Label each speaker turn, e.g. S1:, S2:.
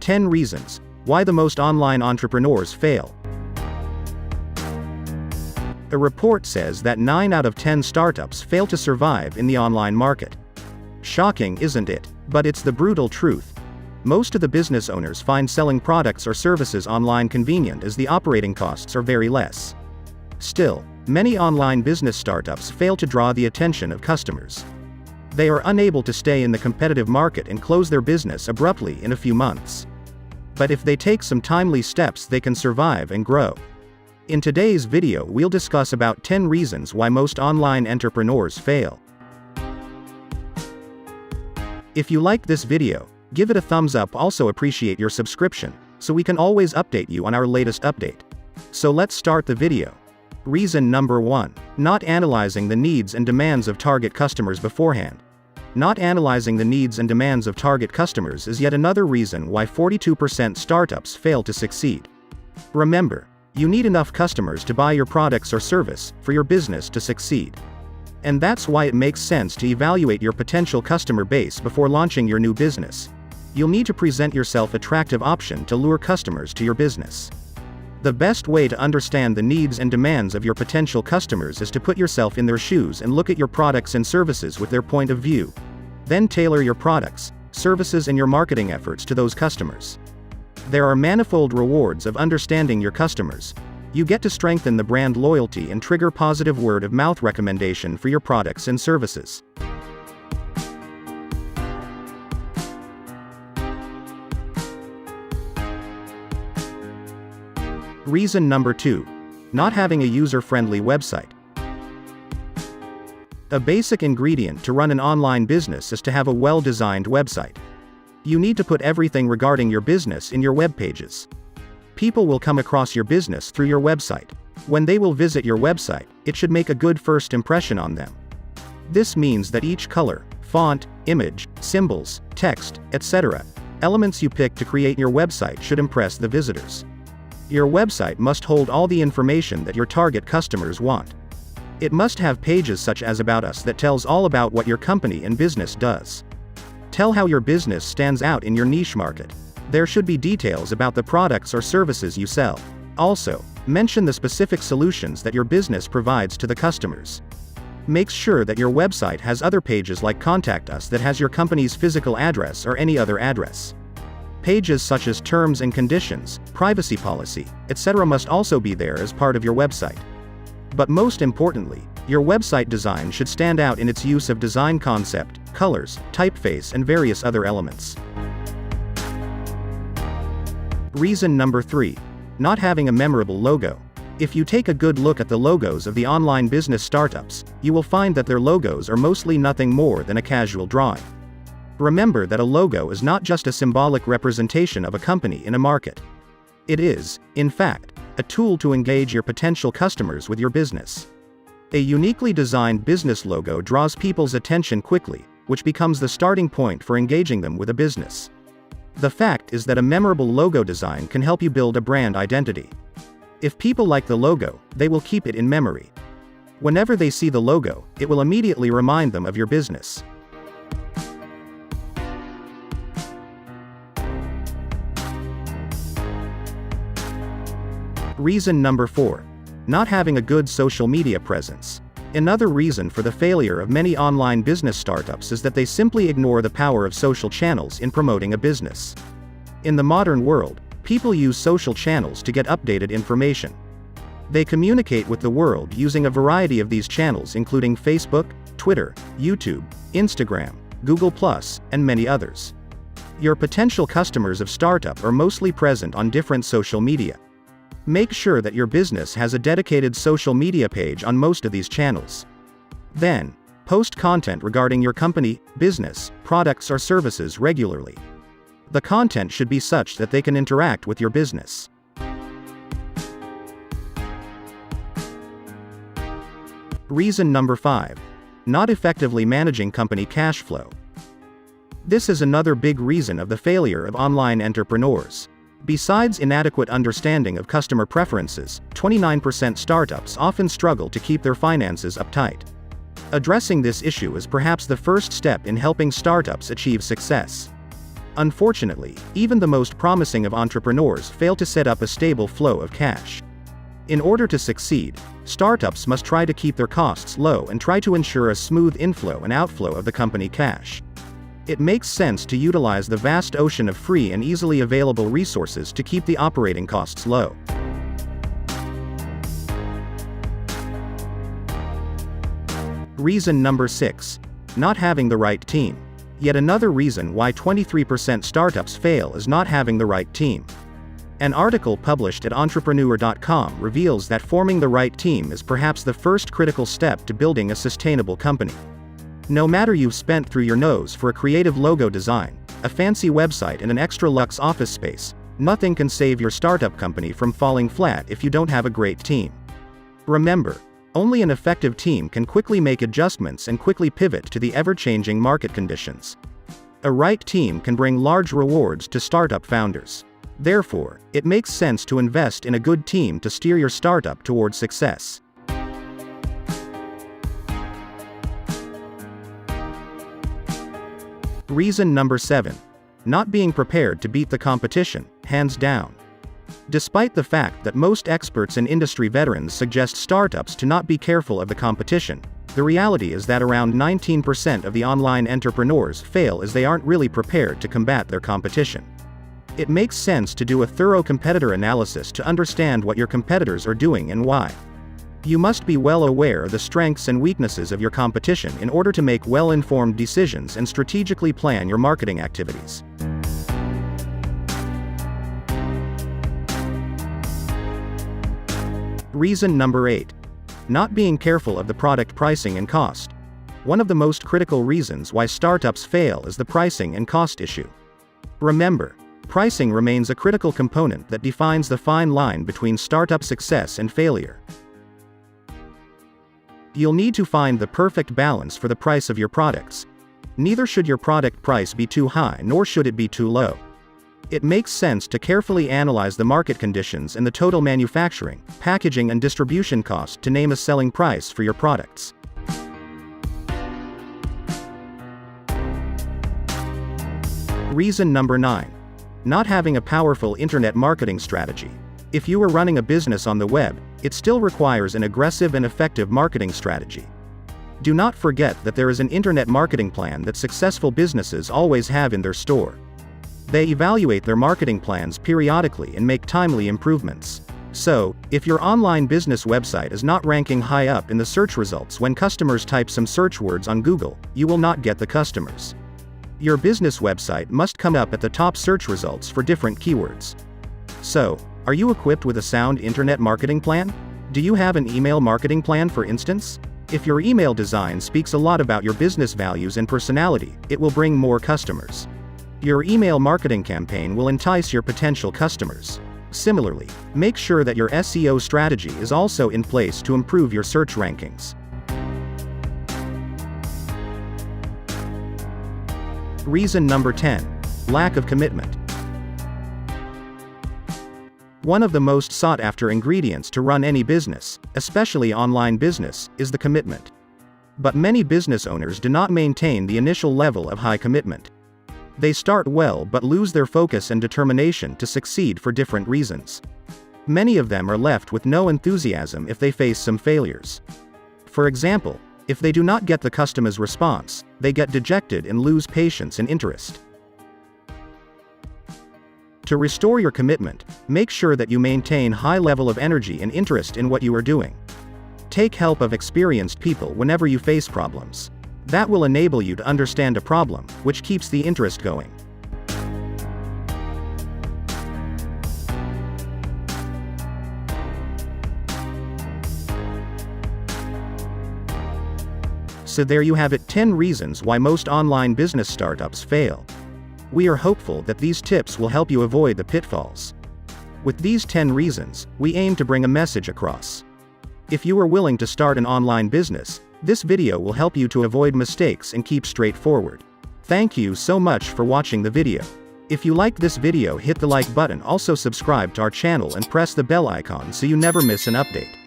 S1: 10 reasons why the most online entrepreneurs fail. A report says that 9 out of 10 startups fail to survive in the online market. Shocking, isn't it? But it's the brutal truth. Most of the business owners find selling products or services online convenient as the operating costs are very less. Still, many online business startups fail to draw the attention of customers. They are unable to stay in the competitive market and close their business abruptly in a few months. But if they take some timely steps, they can survive and grow. In today's video, we'll discuss about 10 reasons why most online entrepreneurs fail. If you like this video, give it a thumbs up. Also appreciate your subscription, so we can always update you on our latest update. So let's start the video. Reason number 1. Not analyzing the needs and demands of target customers beforehand. Not analyzing the needs and demands of target customers is yet another reason why 42% startups fail to succeed. Remember, you need enough customers to buy your products or service for your business to succeed. And that's why it makes sense to evaluate your potential customer base before launching your new business. You'll need to present yourself an attractive option to lure customers to your business. The best way to understand the needs and demands of your potential customers is to put yourself in their shoes and look at your products and services with their point of view. Then tailor your products, services, and your marketing efforts to those customers. There are manifold rewards of understanding your customers. You get to strengthen the brand loyalty and trigger positive word-of-mouth recommendation for your products and services. Reason number 2. Not having a user-friendly website. A basic ingredient to run an online business is to have a well-designed website. You need to put everything regarding your business in your web pages. People will come across your business through your website. When they will visit your website, it should make a good first impression on them. This means that each color, font, image, symbols, text, etc., elements you pick to create your website should impress the visitors. Your website must hold all the information that your target customers want. It must have pages such as About Us that tells all about what your company and business does. Tell how your business stands out in your niche market. There should be details about the products or services you sell. Also, mention the specific solutions that your business provides to the customers. Make sure that your website has other pages like Contact Us that has your company's physical address or any other address. Pages such as terms and conditions, privacy policy, etc. must also be there as part of your website. But most importantly, your website design should stand out in its use of design concept, colors, typeface, and various other elements. Reason number 3. Not having a memorable logo. If you take a good look at the logos of the online business startups, you will find that their logos are mostly nothing more than a casual drawing. Remember that a logo is not just a symbolic representation of a company in a market. It is, in fact, a tool to engage your potential customers with your business. A uniquely designed business logo draws people's attention quickly, which becomes the starting point for engaging them with a business. The fact is that a memorable logo design can help you build a brand identity. If people like the logo, they will keep it in memory. Whenever they see the logo, it will immediately remind them of your business. Reason number 4. Not having a good social media presence. Another reason for the failure of many online business startups is that they simply ignore the power of social channels in promoting a business. In the modern world, people use social channels to get updated information. They communicate with the world using a variety of these channels, including Facebook, Twitter, YouTube, Instagram, Google+, and many others. Your potential customers of startup are mostly present on different social media. Make sure that your business has a dedicated social media page on most of these channels. Then, post content regarding your company, business, products, or services regularly. The content should be such that they can interact with your business. Reason number 5. Not effectively managing company cash flow. This is another big reason of the failure of online entrepreneurs. Besides inadequate understanding of customer preferences, 29% startups often struggle to keep their finances uptight. Addressing this issue is perhaps the first step in helping startups achieve success. Unfortunately, even the most promising of entrepreneurs fail to set up a stable flow of cash. In order to succeed, startups must try to keep their costs low and try to ensure a smooth inflow and outflow of the company cash. It makes sense to utilize the vast ocean of free and easily available resources to keep the operating costs low. Reason number 6. Not having the right team. Yet another reason why 23% startups fail is not having the right team. An article published at entrepreneur.com reveals that forming the right team is perhaps the first critical step to building a sustainable company. No matter you've spent through your nose for a creative logo design, a fancy website and an extra luxe office space, nothing can save your startup company from falling flat if you don't have a great team. Remember, only an effective team can quickly make adjustments and quickly pivot to the ever-changing market conditions. A right team can bring large rewards to startup founders. Therefore, it makes sense to invest in a good team to steer your startup towards success. Reason number 7. Not being prepared to beat the competition, hands down. Despite the fact that most experts and industry veterans suggest startups to not be careful of the competition, the reality is that around 19% of the online entrepreneurs fail as they aren't really prepared to combat their competition. It makes sense to do a thorough competitor analysis to understand what your competitors are doing and why. You must be well aware of the strengths and weaknesses of your competition in order to make well-informed decisions and strategically plan your marketing activities. Reason number 8. Not being careful of the product pricing and cost. One of the most critical reasons why startups fail is the pricing and cost issue. Remember, pricing remains a critical component that defines the fine line between startup success and failure. You'll need to find the perfect balance for the price of your products. Neither should your product price be too high nor should it be too low. It makes sense to carefully analyze the market conditions and the total manufacturing, packaging and distribution cost to name a selling price for your products. Reason number 9. Not having a powerful internet marketing strategy. If you are running a business on the web, it still requires an aggressive and effective marketing strategy. Do not forget that there is an internet marketing plan that successful businesses always have in their store. They evaluate their marketing plans periodically and make timely improvements. So, if your online business website is not ranking high up in the search results when customers type some search words on Google, you will not get the customers. Your business website must come up at the top search results for different keywords. So, are you equipped with a sound internet marketing plan? Do you have an email marketing plan, for instance? If your email design speaks a lot about your business values and personality, it will bring more customers. Your email marketing campaign will entice your potential customers. Similarly, make sure that your SEO strategy is also in place to improve your search rankings. Reason number 10. Lack of commitment. One of the most sought-after ingredients to run any business, especially online business, is the commitment. But many business owners do not maintain the initial level of high commitment. They start well but lose their focus and determination to succeed for different reasons. Many of them are left with no enthusiasm if they face some failures. For example, if they do not get the customer's response, they get dejected and lose patience and interest. To restore your commitment, make sure that you maintain high level of energy and interest in what you are doing. Take help of experienced people whenever you face problems. That will enable you to understand a problem, which keeps the interest going. So there you have it, 10 reasons why most online business startups fail. We are hopeful that these tips will help you avoid the pitfalls. With these 10 reasons, we aim to bring a message across. If you are willing to start an online business, this video will help you to avoid mistakes and keep straightforward. Thank you so much for watching the video. If you liked this video, hit the like button, also subscribe to our channel and press the bell icon so you never miss an update.